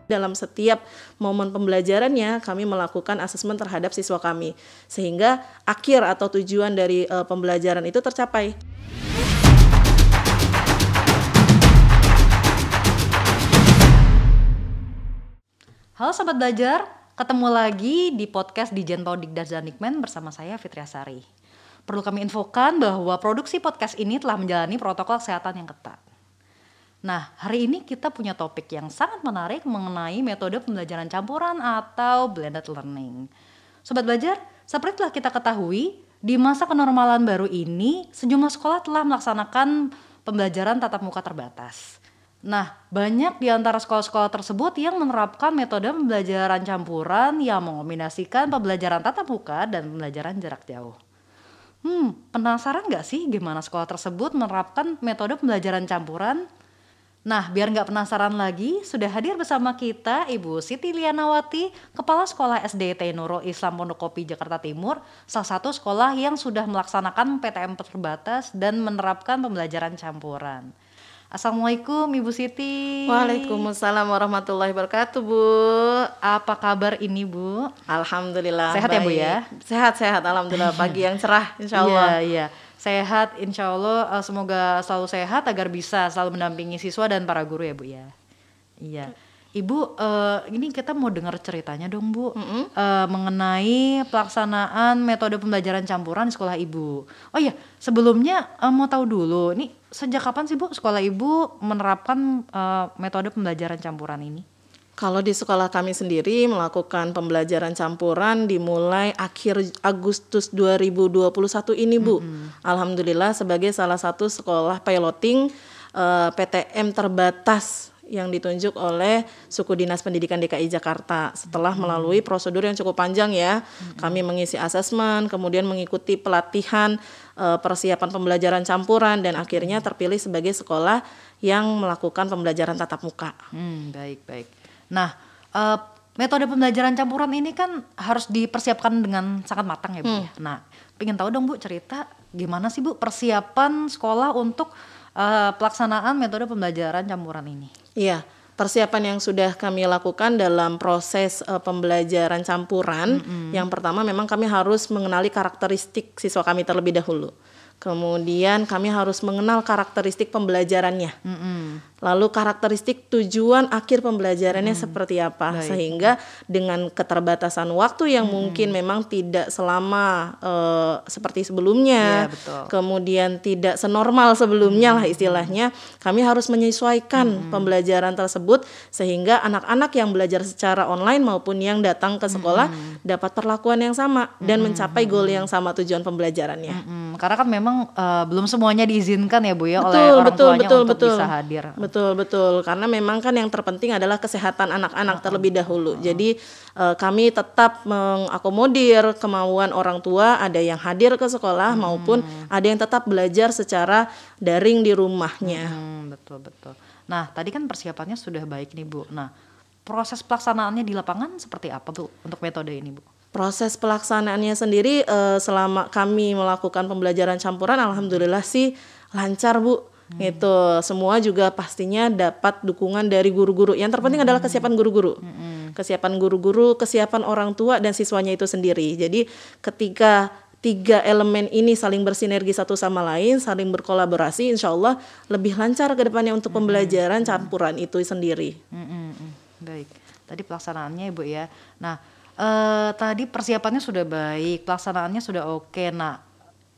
Dalam setiap momen pembelajarannya kami melakukan asesmen terhadap siswa kami sehingga akhir atau tujuan dari pembelajaran itu tercapai. Halo Sobat Belajar, ketemu lagi di podcast Dijen Paudik Dazanikmen bersama saya Fitriasari. Perlu kami infokan bahwa produksi podcast ini telah menjalani protokol kesehatan yang ketat. Nah, hari ini kita punya topik yang sangat menarik mengenai metode pembelajaran campuran atau blended learning. Sobat Belajar, seperti telah kita ketahui, di masa kenormalan baru ini, sejumlah sekolah telah melaksanakan pembelajaran tatap muka terbatas. Nah, banyak di antara sekolah-sekolah tersebut yang menerapkan metode pembelajaran campuran yang mengombinasikan pembelajaran tatap muka dan pembelajaran jarak jauh. Penasaran nggak sih gimana sekolah tersebut menerapkan metode pembelajaran campuran? Nah, biar nggak penasaran lagi, sudah hadir bersama kita Ibu Siti Lianawati, Kepala Sekolah SDT Nurul Islam Pondokopi, Jakarta Timur, salah satu sekolah yang sudah melaksanakan PTM terbatas dan menerapkan pembelajaran campuran. Assalamualaikum Ibu Siti. Waalaikumsalam warahmatullahi wabarakatuh, Bu. Apa kabar ini, Bu? Alhamdulillah. Sehat baik. Ya, Bu ya? Sehat, alhamdulillah. Pagi yang cerah, insya Allah. Iya. Sehat, insya Allah, semoga selalu sehat agar bisa selalu mendampingi siswa dan para guru ya Bu ya. Iya. Ibu, ini kita mau dengar ceritanya dong Bu, mengenai pelaksanaan metode pembelajaran campuran di sekolah Ibu. Oh iya, sebelumnya mau tahu dulu, ini sejak kapan sih Bu sekolah Ibu menerapkan metode pembelajaran campuran ini? Kalau di sekolah kami sendiri melakukan pembelajaran campuran dimulai akhir Agustus 2021 ini, Bu. Alhamdulillah sebagai salah satu sekolah piloting PTM terbatas yang ditunjuk oleh Suku Dinas Pendidikan DKI Jakarta. Setelah melalui prosedur yang cukup panjang ya, kami mengisi asesmen, kemudian mengikuti pelatihan persiapan pembelajaran campuran dan akhirnya terpilih sebagai sekolah yang melakukan pembelajaran tatap muka. Baik. Nah, metode pembelajaran campuran ini kan harus dipersiapkan dengan sangat matang ya Bu. Nah, pengen tahu dong Bu cerita gimana sih Bu persiapan sekolah untuk pelaksanaan metode pembelajaran campuran ini? Iya, persiapan yang sudah kami lakukan dalam proses pembelajaran campuran, yang pertama memang kami harus mengenali karakteristik siswa kami terlebih dahulu. Kemudian kami harus mengenal karakteristik pembelajarannya. Lalu karakteristik tujuan akhir pembelajarannya seperti apa. Baik. Sehingga dengan keterbatasan waktu yang mungkin memang tidak selama seperti sebelumnya. Ya, betul. Kemudian tidak senormal sebelumnya lah istilahnya. Kami harus menyesuaikan pembelajaran tersebut sehingga anak-anak yang belajar secara online maupun yang datang ke sekolah dapat perlakuan yang sama dan mencapai goal yang sama tujuan pembelajarannya. Karena kan memang belum semuanya diizinkan ya Bu ya oleh orang tuanya untuk bisa hadir. Betul. Karena memang kan yang terpenting adalah kesehatan anak-anak terlebih dahulu. Jadi kami tetap mengakomodir kemauan orang tua, ada yang hadir ke sekolah maupun ada yang tetap belajar secara daring di rumahnya. Betul. Nah, tadi kan persiapannya sudah baik nih Bu. Nah, proses pelaksanaannya di lapangan seperti apa Bu untuk metode ini Bu? Proses pelaksanaannya sendiri selama kami melakukan pembelajaran campuran alhamdulillah sih lancar Bu. Gitu. Semua juga pastinya dapat dukungan dari guru-guru. Yang terpenting adalah kesiapan guru-guru. Kesiapan guru-guru, kesiapan orang tua dan siswanya itu sendiri. Jadi ketika 3 elemen ini saling bersinergi satu sama lain, saling berkolaborasi, insya Allah lebih lancar ke depannya untuk pembelajaran campuran itu sendiri. Baik, tadi pelaksanaannya Ibu ya. Nah, tadi persiapannya sudah baik, pelaksanaannya sudah oke. Nah,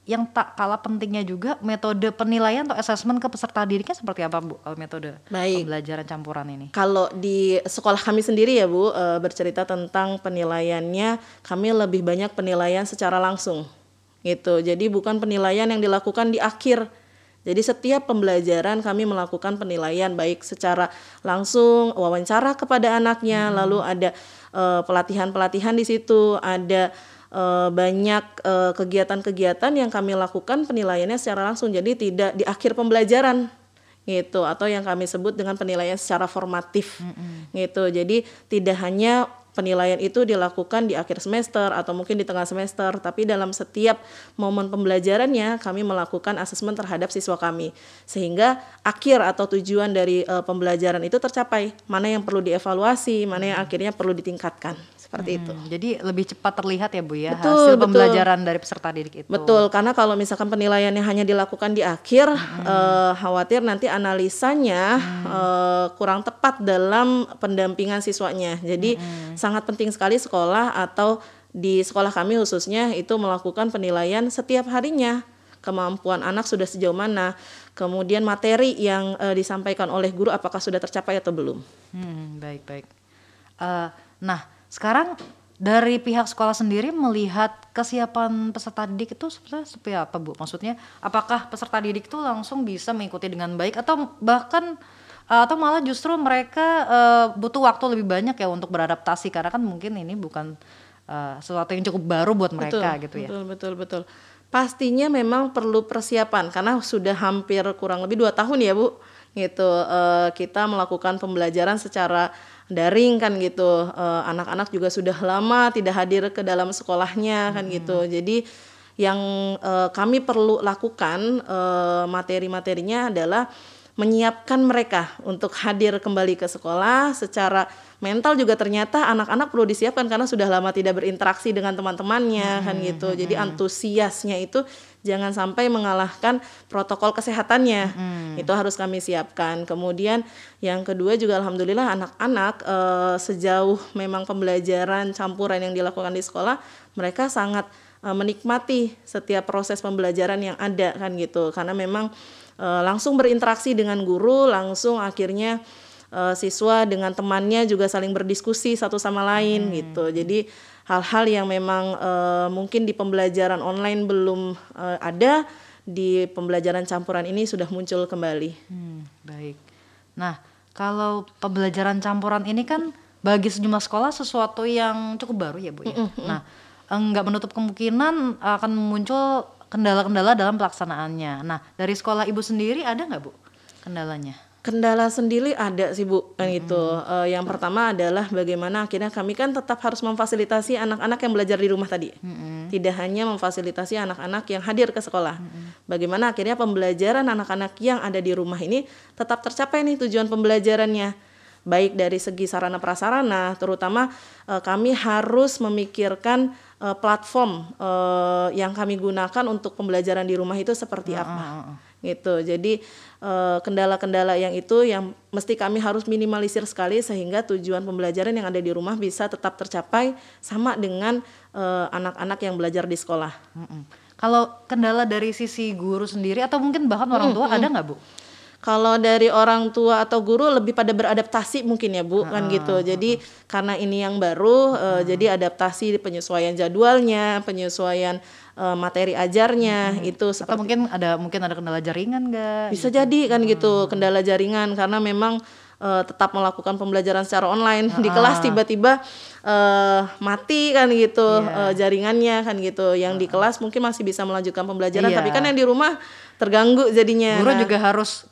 yang tak kalah pentingnya juga metode penilaian atau asesmen ke peserta didiknya seperti apa Bu metode pembelajaran campuran ini? Kalau di sekolah kami sendiri ya Bu, bercerita tentang penilaiannya, kami lebih banyak penilaian secara langsung gitu. Jadi bukan penilaian yang dilakukan di akhir. Jadi setiap pembelajaran kami melakukan penilaian baik secara langsung, wawancara kepada anaknya, lalu ada pelatihan-pelatihan di situ, ada banyak kegiatan-kegiatan yang kami lakukan penilaiannya secara langsung, jadi tidak di akhir pembelajaran gitu, atau yang kami sebut dengan penilaian secara formatif gitu. Jadi tidak hanya penilaian itu dilakukan di akhir semester atau mungkin di tengah semester, tapi dalam setiap momen pembelajarannya kami melakukan asesmen terhadap siswa kami, sehingga akhir atau tujuan dari pembelajaran itu tercapai, mana yang perlu dievaluasi, mana yang akhirnya perlu ditingkatkan, seperti itu. Jadi lebih cepat terlihat ya Bu ya, Betul, hasil pembelajaran dari peserta didik itu. Betul, karena kalau misalkan penilaiannya hanya dilakukan di akhir, khawatir nanti analisanya kurang tepat dalam pendampingan siswanya. Jadi sangat penting sekali sekolah atau di sekolah kami khususnya itu melakukan penilaian setiap harinya. Kemampuan anak sudah sejauh mana, kemudian materi yang disampaikan oleh guru apakah sudah tercapai atau belum. Baik. Nah, sekarang dari pihak sekolah sendiri melihat kesiapan peserta didik itu seperti apa Bu? Maksudnya apakah peserta didik itu langsung bisa mengikuti dengan baik atau bahkan atau malah justru mereka butuh waktu lebih banyak ya untuk beradaptasi, karena kan mungkin ini bukan sesuatu yang cukup baru buat mereka gitu ya. Betul. Pastinya memang perlu persiapan karena sudah hampir kurang lebih 2 tahun ya Bu. Gitu kita melakukan pembelajaran secara daring kan gitu. Anak-anak juga sudah lama tidak hadir ke dalam sekolahnya kan gitu. Jadi yang kami perlu lakukan materi-materinya adalah menyiapkan mereka untuk hadir kembali ke sekolah. Secara mental juga ternyata anak-anak perlu disiapkan karena sudah lama tidak berinteraksi dengan teman-temannya kan gitu. Jadi antusiasnya itu jangan sampai mengalahkan protokol kesehatannya. Itu harus kami siapkan. Kemudian yang kedua juga alhamdulillah anak-anak sejauh memang pembelajaran campuran yang dilakukan di sekolah, mereka sangat menikmati setiap proses pembelajaran yang ada kan gitu. Karena memang langsung berinteraksi dengan guru, langsung akhirnya siswa dengan temannya juga saling berdiskusi satu sama lain gitu. Jadi hal-hal yang memang mungkin di pembelajaran online belum ada, di pembelajaran campuran ini sudah muncul kembali. Baik. Nah, kalau pembelajaran campuran ini kan bagi sejumlah sekolah sesuatu yang cukup baru ya Bu ya. Nah, nggak menutup kemungkinan akan muncul kendala-kendala dalam pelaksanaannya. Nah, dari sekolah Ibu sendiri ada nggak Bu kendalanya? Kendala sendiri ada sih Bu kan gitu. Yang pertama adalah bagaimana akhirnya kami kan tetap harus memfasilitasi anak-anak yang belajar di rumah tadi. Tidak hanya memfasilitasi anak-anak yang hadir ke sekolah. Bagaimana akhirnya pembelajaran anak-anak yang ada di rumah ini tetap tercapai nih tujuan pembelajarannya. Baik dari segi sarana prasarana, terutama kami harus memikirkan platform yang kami gunakan untuk pembelajaran di rumah itu seperti apa. Gitu. Jadi kendala-kendala yang itu yang mesti kami harus minimalisir sekali sehingga tujuan pembelajaran yang ada di rumah bisa tetap tercapai sama dengan anak-anak yang belajar di sekolah. Kalau kendala dari sisi guru sendiri atau mungkin bahkan orang tua ada nggak Bu? Kalau dari orang tua atau guru lebih pada beradaptasi mungkin ya Bu kan gitu. Jadi karena ini yang baru jadi adaptasi penyesuaian jadwalnya, penyesuaian materi ajarnya itu seperti atau mungkin ada kendala jaringan nggak? Bisa jadi kan gitu, kendala jaringan karena memang tetap melakukan pembelajaran secara online di kelas tiba-tiba mati kan gitu jaringannya kan gitu. Yang di kelas mungkin masih bisa melanjutkan pembelajaran tapi kan yang di rumah terganggu jadinya. Guru juga harus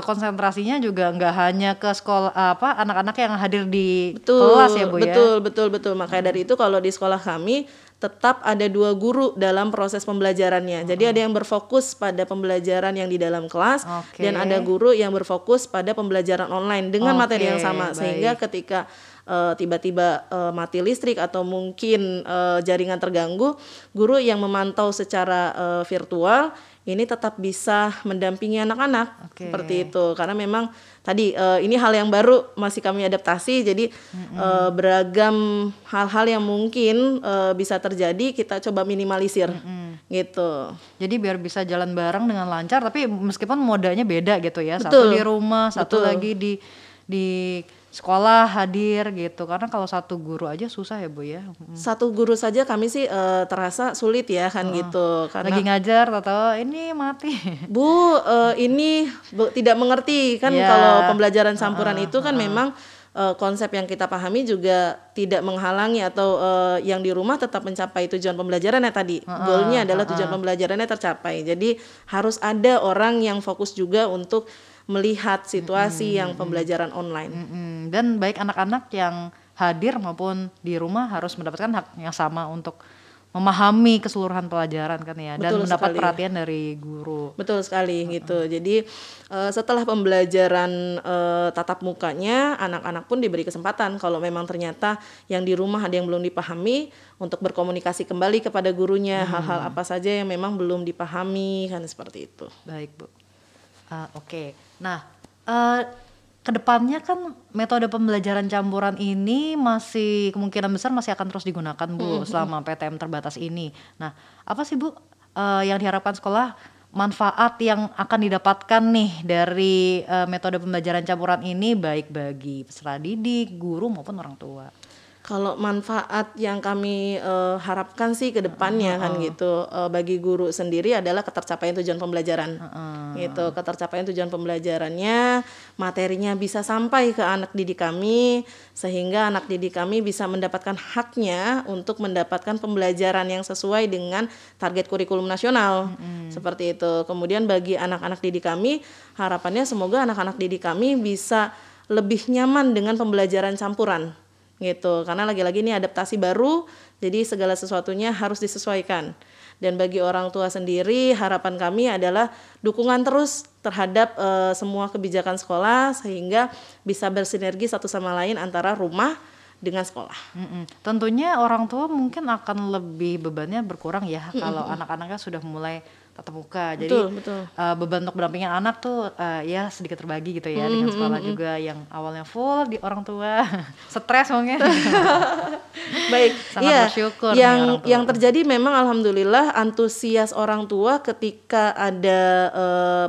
konsentrasinya juga nggak hanya ke sekolah anak-anak yang hadir di kelas ya Bu ya. Betul. Makanya dari itu kalau di sekolah kami tetap ada 2 guru dalam proses pembelajarannya. Jadi ada yang berfokus pada pembelajaran yang di dalam kelas dan ada guru yang berfokus pada pembelajaran online dengan materi yang sama. Sehingga ketika tiba-tiba mati listrik atau mungkin jaringan terganggu, guru yang memantau secara virtual ini tetap bisa mendampingi anak-anak seperti itu. Karena memang tadi ini hal yang baru masih kami adaptasi. Jadi beragam hal-hal yang mungkin bisa terjadi kita coba minimalisir gitu. Jadi biar bisa jalan bareng dengan lancar tapi meskipun modanya beda gitu ya. Satu di rumah, satu lagi di sekolah hadir gitu, karena kalau satu guru aja susah ya Bu ya. Satu guru saja kami sih terasa sulit ya kan gitu. Karena lagi ngajar atau ini mati. Bu ini tidak mengerti kan kalau pembelajaran campuran itu kan memang konsep yang kita pahami juga tidak menghalangi atau yang di rumah tetap mencapai tujuan pembelajarannya tadi. Goalnya adalah tujuan pembelajarannya tercapai. Jadi harus ada orang yang fokus juga untuk melihat situasi yang pembelajaran online. Dan baik anak-anak yang hadir maupun di rumah harus mendapatkan hak yang sama untuk memahami keseluruhan pelajaran kan ya, dan Betul mendapat sekali. perhatian dari guru. Betul sekali gitu. Jadi setelah pembelajaran tatap mukanya, anak-anak pun diberi kesempatan kalau memang ternyata yang di rumah ada yang belum dipahami untuk berkomunikasi kembali kepada gurunya hal-hal apa saja yang memang belum dipahami kan seperti itu. Baik Bu. Oke. Nah, kedepannya kan metode pembelajaran campuran ini masih kemungkinan besar masih akan terus digunakan Bu selama PTM terbatas ini. Nah, apa sih Bu yang diharapkan sekolah, manfaat yang akan didapatkan nih dari metode pembelajaran campuran ini baik bagi peserta didik, guru maupun orang tua? Kalau manfaat yang kami harapkan sih ke depannya kan gitu, bagi guru sendiri adalah ketercapaian tujuan pembelajaran. Gitu, ketercapaian tujuan pembelajarannya, materinya bisa sampai ke anak didik kami sehingga anak didik kami bisa mendapatkan haknya untuk mendapatkan pembelajaran yang sesuai dengan target kurikulum nasional. Seperti itu. Kemudian bagi anak-anak didik kami, harapannya semoga anak-anak didik kami bisa lebih nyaman dengan pembelajaran campuran. Gitu, karena lagi-lagi ini adaptasi baru, jadi segala sesuatunya harus disesuaikan. Dan bagi orang tua sendiri, harapan kami adalah dukungan terus terhadap semua kebijakan sekolah sehingga bisa bersinergi satu sama lain antara rumah dengan sekolah. Tentunya orang tua mungkin akan lebih bebannya berkurang ya kalau anak-anaknya sudah mulai tatap muka. Jadi Betul. beban untuk mendampingi anak tuh ya sedikit terbagi gitu ya dengan sekolah juga yang awalnya full di orang tua. Stres mungkin. Baik, Sangat bersyukur nih yang orang tua. yang terjadi memang alhamdulillah antusias orang tua ketika ada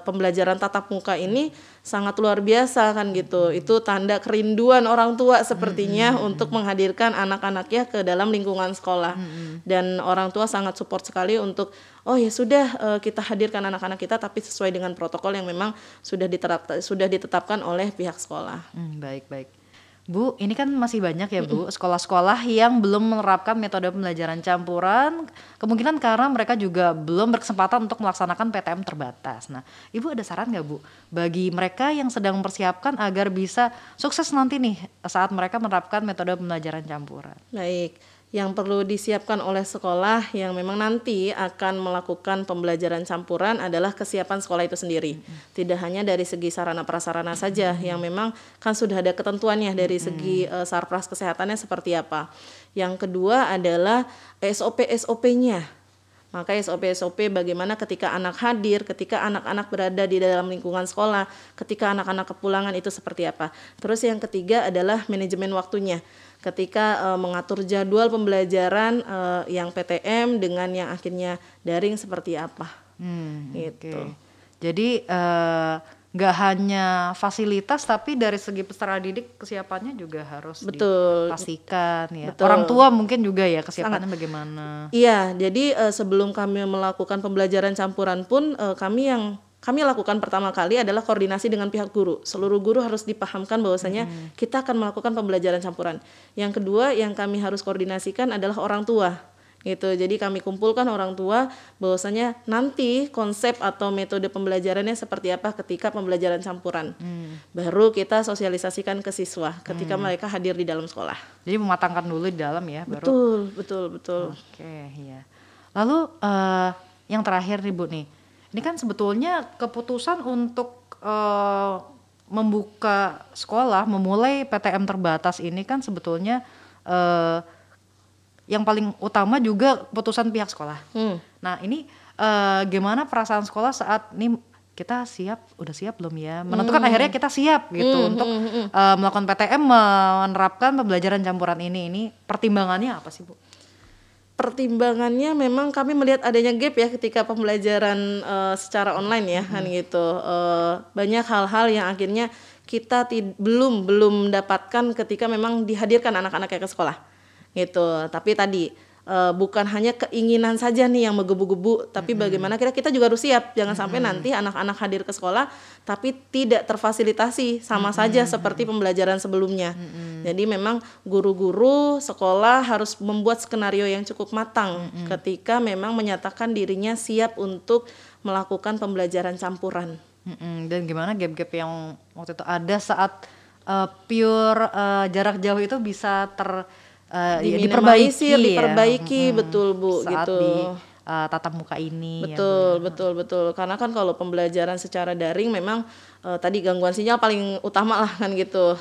pembelajaran tatap muka ini sangat luar biasa kan gitu. Itu tanda kerinduan orang tua sepertinya untuk menghadirkan anak-anaknya ke dalam lingkungan sekolah. Dan orang tua sangat support sekali untuk oh ya sudah kita hadirkan anak-anak kita tapi sesuai dengan protokol yang memang sudah ditetapkan oleh pihak sekolah. Baik. Bu, ini kan masih banyak ya Bu, sekolah-sekolah yang belum menerapkan metode pembelajaran campuran, kemungkinan karena mereka juga belum berkesempatan untuk melaksanakan PTM terbatas. Nah, Ibu ada saran nggak Bu, bagi mereka yang sedang mempersiapkan agar bisa sukses nanti nih saat mereka menerapkan metode pembelajaran campuran? Baik, yang perlu disiapkan oleh sekolah yang memang nanti akan melakukan pembelajaran campuran adalah kesiapan sekolah itu sendiri. Tidak hanya dari segi sarana prasarana saja yang memang kan sudah ada ketentuannya dari segi sarpras kesehatannya seperti apa. Yang kedua adalah SOP-SOP-nya. Maka SOP-SOP bagaimana ketika anak hadir, ketika anak-anak berada di dalam lingkungan sekolah, ketika anak-anak kepulangan itu seperti apa. Terus yang ketiga adalah manajemen waktunya. Ketika mengatur jadwal pembelajaran yang PTM dengan yang akhirnya daring seperti apa. Gitu. Okay. Jadi nggak hanya fasilitas tapi dari segi peserta didik kesiapannya juga harus dipastikan ya. Betul. Orang tua mungkin juga ya kesiapannya bagaimana. Iya, jadi sebelum kami melakukan pembelajaran campuran pun kami lakukan pertama kali adalah koordinasi dengan pihak guru. Seluruh guru harus dipahamkan bahwasanya kita akan melakukan pembelajaran campuran. Yang kedua yang kami harus koordinasikan adalah orang tua. Gitu. Jadi kami kumpulkan orang tua bahwasanya nanti konsep atau metode pembelajarannya seperti apa ketika pembelajaran campuran. Baru kita sosialisasikan ke siswa ketika mereka hadir di dalam sekolah. Jadi mematangkan dulu di dalam ya baru. Betul. Oke, ya. Lalu yang terakhir nih Bu nih. Ini kan sebetulnya keputusan untuk membuka sekolah, memulai PTM terbatas ini kan sebetulnya yang paling utama juga keputusan pihak sekolah. Nah ini gimana perasaan sekolah saat ini kita udah siap belum ya? Menentukan akhirnya kita siap gitu untuk melakukan PTM, menerapkan pembelajaran campuran ini. Ini pertimbangannya apa sih Bu? Pertimbangannya memang kami melihat adanya gap ya ketika pembelajaran secara online ya kan gitu. Banyak hal-hal yang akhirnya kita belum mendapatkan ketika memang dihadirkan anak-anaknya ke sekolah gitu. Tapi tadi bukan hanya keinginan saja nih yang menggebu-gebu, tapi bagaimana kita juga harus siap. Jangan sampai nanti anak-anak hadir ke sekolah tapi tidak terfasilitasi sama saja seperti pembelajaran sebelumnya. Jadi memang guru-guru sekolah harus membuat skenario yang cukup matang ketika memang menyatakan dirinya siap untuk melakukan pembelajaran campuran. Dan gimana gap-gap yang waktu itu ada saat pure jarak jauh itu bisa diminimalisir, diperbaiki ya. diperbaiki, betul Bu, Saat gitu. di tatap muka ini ya, Bu, Betul, ya. betul. Karena kan kalau pembelajaran secara daring memang tadi gangguan sinyal paling utama lah kan gitu.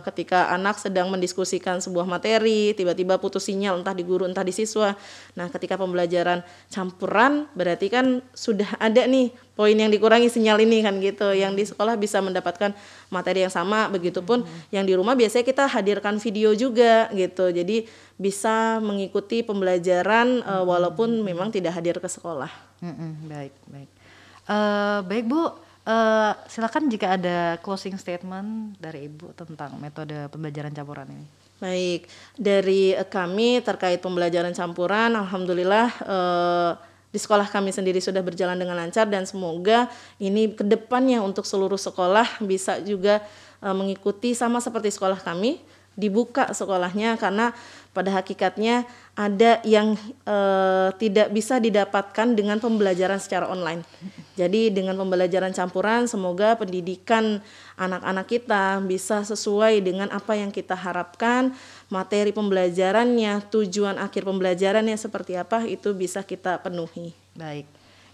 Ketika anak sedang mendiskusikan sebuah materi, tiba-tiba putus sinyal entah di guru entah di siswa. Nah, ketika pembelajaran campuran berarti kan sudah ada nih poin yang dikurangi sinyal ini kan gitu. Yang di sekolah bisa mendapatkan materi yang sama, begitupun yang di rumah biasanya kita hadirkan video juga gitu. Jadi bisa mengikuti pembelajaran walaupun memang tidak hadir ke sekolah. Baik. Baik Bu, silakan jika ada closing statement dari Ibu tentang metode pembelajaran campuran ini. Baik, dari kami terkait pembelajaran campuran, alhamdulillah di sekolah kami sendiri sudah berjalan dengan lancar dan semoga ini kedepannya untuk seluruh sekolah bisa juga mengikuti sama seperti sekolah kami, dibuka sekolahnya karena pada hakikatnya ada yang tidak bisa didapatkan dengan pembelajaran secara online. Jadi dengan pembelajaran campuran semoga pendidikan anak-anak kita bisa sesuai dengan apa yang kita harapkan, materi pembelajarannya, tujuan akhir pembelajarannya seperti apa itu bisa kita penuhi. Baik.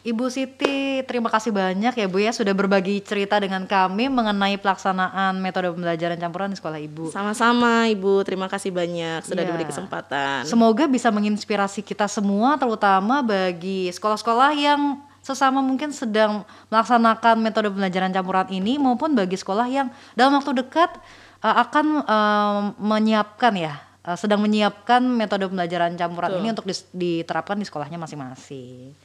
Ibu Siti, terima kasih banyak ya Bu ya sudah berbagi cerita dengan kami mengenai pelaksanaan metode pembelajaran campuran di sekolah Ibu. Sama-sama Ibu, terima kasih banyak sudah diberi kesempatan. Semoga bisa menginspirasi kita semua terutama bagi sekolah-sekolah yang sesama mungkin sedang melaksanakan metode pembelajaran campuran ini maupun bagi sekolah yang dalam waktu dekat akan sedang menyiapkan metode pembelajaran campuran ini untuk diterapkan di sekolahnya masing-masing.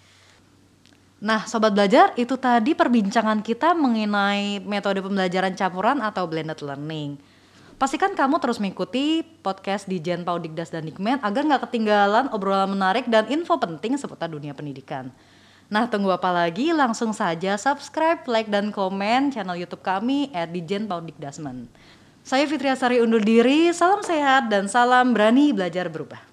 Nah, Sobat Belajar, itu tadi perbincangan kita mengenai metode pembelajaran campuran atau blended learning. Pastikan kamu terus mengikuti podcast di Jen Paudikdas dan Dikmen agar nggak ketinggalan obrolan menarik dan info penting seputar dunia pendidikan. Nah, tunggu apa lagi? Langsung saja subscribe, like, dan komen channel YouTube kami @Dijen Paudikdasmen. Saya Fitriasari undur diri, salam sehat dan salam berani belajar berubah.